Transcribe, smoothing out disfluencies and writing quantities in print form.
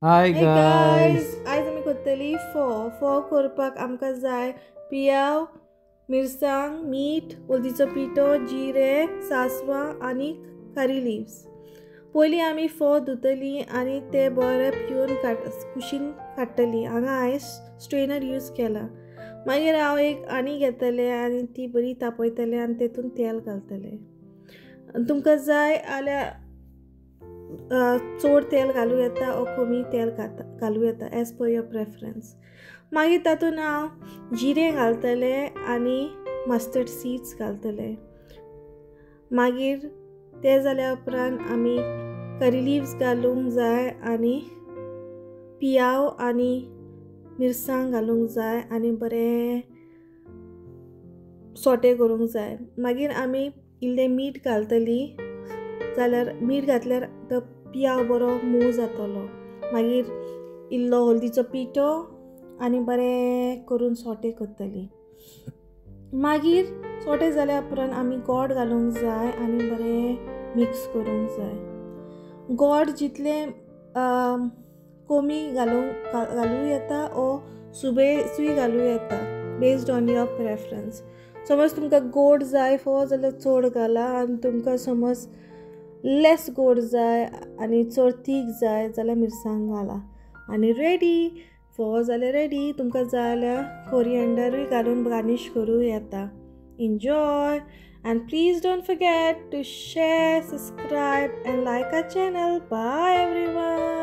Hi Hey guys, guys. आयज आमी करतली फोव करपाक आमकां जाय पियाव, मिरसांग, मीठ, हळदीचो पिठो, जिरे, सासवां आनी करी लिव्स. पयलीं आमी फोव धुतली आनी ते बरे पिवन कुशीन काडटली. हांगा हांवें स्ट्रेनर यूज केला. मागीर हांव एक आनी घेतलें आनी ती बरी तापयतलें आनी तेतून तेल घालतलें. तुमकां जाय जाल्यार चड तेल घालूं येता ओ कमी तेल घालूं येता एज पर युअर प्रेफरन्स. मागीर तातूंत हांव जिरें घालतलें आनी मस्टर्ड सीड्स घालतलें. मागीर ते जाल्या उपरांत आमी करी लिव्स घालूंक जाय आनी पियाव आनी मिरसांग घालूंक जाय आनी बरें सोटे करूंक जाय. मागीर आमी इल्लें मीठ घालतली जाल्यार मीठ घातल्यार तो पियाव बरो मोव जातलो. मागीर इल्लो हळदीचो पिठो आनी बरें करून सोटे करतली. मागीर सोटे जाल्या उपरांत आमी गोड घालूंक जाय आनी बरें मिक्स करूंक जाय. गोड जितलें कमी घालूं येता ओ सुबेसूय घालूं येता बेस्ड ऑन युअर प्रेफरन्स. समज तुमकां गोड जाय जाल्यार चड घाला आनी तुमकां समज लेस गोड जाय आनी चड तीख जाय जाल्यार मिरसांग घाला आनी रेडी. फोव जाल्यार रेडी. तुमकां जाय जाल्यार कोरिएंडरूय घालून गार्निश करूं येता. Enjoy and please don't forget to share, subscribe and like our channel. Bye everyone.